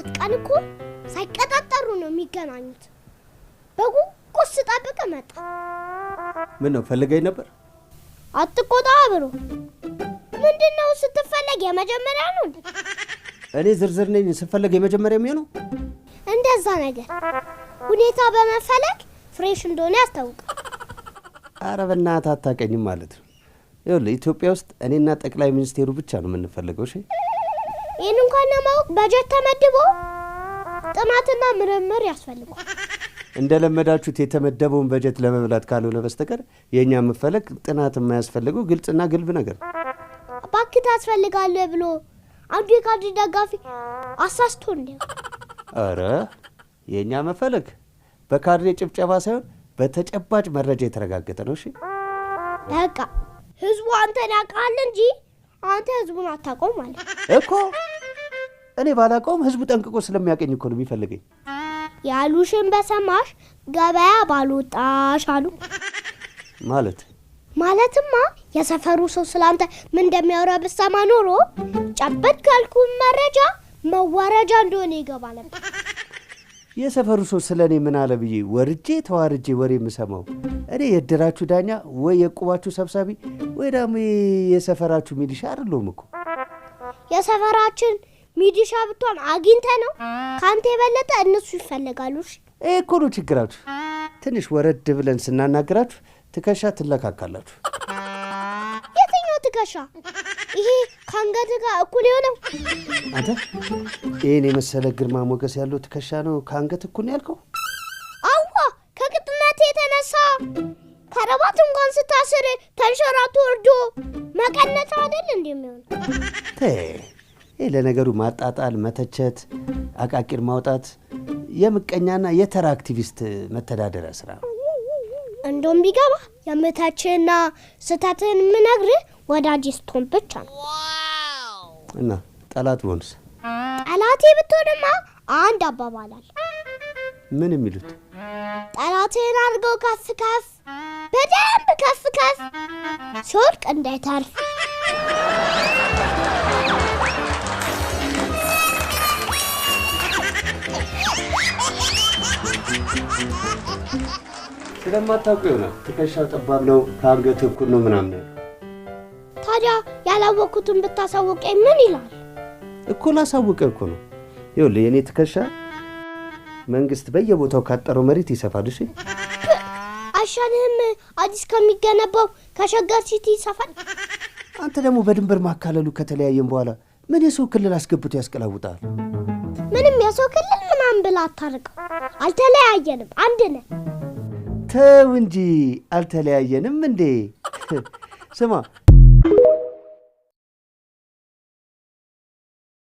4 ቀን እኮ ሳይቀጣጠሩ ነው የሚገናኙት። በጉጉት ስጠብቅ መጣ። ምን ነው ፈልገኝ ነበር? አትቆጣ ብሮ። ምንድነው ስትፈልግ የመጀመሪያ ነው? እኔ ዝርዝር ነኝ ስፈልግ የመጀመሪያ የሚሆነው እንደዛ ነገር ሁኔታ በመፈለግ ፍሬሽ እንደሆነ ያስታውቃል። ኧረ በእናትህ አታውቀኝም ማለት ነው። ይኸውልህ ኢትዮጵያ ውስጥ እኔና ጠቅላይ ሚኒስቴሩ ብቻ ነው የምንፈልገው። እሺ ይህን እንኳን ለማወቅ በጀት ተመድቦ ጥናትና ምርምር ያስፈልጋል። እንደለመዳችሁት የተመደበውን በጀት ለመብላት ካልሆነ በስተቀር የኛ መፈለግ ጥናት የማያስፈልገው ግልጽና ግልብ ነገር ባክታ ያስፈልጋል ብሎ አንዱ የካድሬ ደጋፊ አሳስቶ እንዴ? ኧረ የኛ መፈለግ በካድሬ ጭብጨባ ሳይሆን በተጨባጭ መረጃ የተረጋገጠ ነው። እሺ በቃ ህዝቡ አንተን ያውቃል እንጂ አንተ ህዝቡን አታውቀውም ማለት እኮ። እኔ ባላውቀውም ህዝቡ ጠንቅቆ ስለሚያውቀኝ እኮ ነው የሚፈልገኝ። ያሉሽን በሰማሽ ገበያ ባልወጣሽ አሉ ማለትማ የሰፈሩ ሰው ስላንተ ምን እንደሚያወራ ብሰማ ኖሮ ጨበጥ ካልኩ መረጃ መዋረጃ እንደሆነ ይገባል። የሰፈሩ ሰው ስለኔ ምን አለ ብዬ ወርጄ ተዋርጄ ወሬ የምሰማው እኔ የድራችሁ ዳኛ ወይ የቁባችሁ ሰብሳቢ ወይ ደግሞ የሰፈራችሁ ሚሊሻ አይደለም እኮ። የሰፈራችን ሚሊሻ ብትሆን አግኝተ ነው ካንተ የበለጠ እነሱ ይፈልጋሉ። እኮ ነው ችግራችሁ። ትንሽ ወረድ ብለን ስናናግራችሁ ትከሻ ትለካካላችሁ። የትኛው ትከሻ? ይሄ ካንገት ጋር እኩል የሆነው? አንተ ይሄን የመሰለ ግርማ ሞገስ ያለው ትከሻ ነው ካንገት እኩል ያልከው? አዋ ከቅጥነት የተነሳ ከረባት እንኳን ስታስር ተንሸራቶ ወርዶ መቀነት አይደል እንደሚሆን? ይሄ ለነገሩ ማጣጣል፣ መተቸት፣ አቃቂር ማውጣት የምቀኛና የተራ አክቲቪስት መተዳደሪያ ስራ ነው። እንደውም ቢገባ የምታችና ስታትን ምነግርህ ወዳጅ ስትሆን ብቻ ነው። እና ጠላት ቦንስ? ጠላቴ ብትሆንማ አንድ አባባላል። ምን የሚሉት? ጠላቴን አድርገው ከፍ ከፍ በደንብ ከፍ ከፍ ሲወድቅ እንዳይተርፍ። ስለማታውቁ ይሆናል ትከሻው ጠባብ ነው ከአንገት እኩል ነው ምናምን። ታዲያ ያላወቅኩትን ብታሳውቀኝ ምን ይላል? እኮ ላሳውቅህ እኮ ነው። ይኸውልህ የኔ ትከሻ መንግስት በየቦታው ካጠረው መሬት ይሰፋል። እሺ አይሻልህም? አዲስ ከሚገነባው ከሸገር ሲቲ ይሰፋል። አንተ ደግሞ በድንበር ማካለሉ ከተለያየን በኋላ ምን የሰው ክልል አስገብቶ ያስቀላውጣል? ምንም የሰው ክልል ምናምን ብላ አታርቀው። አልተለያየንም፣ አንድ ነን። ተው እንጂ አልተለያየንም እንዴ? ስማ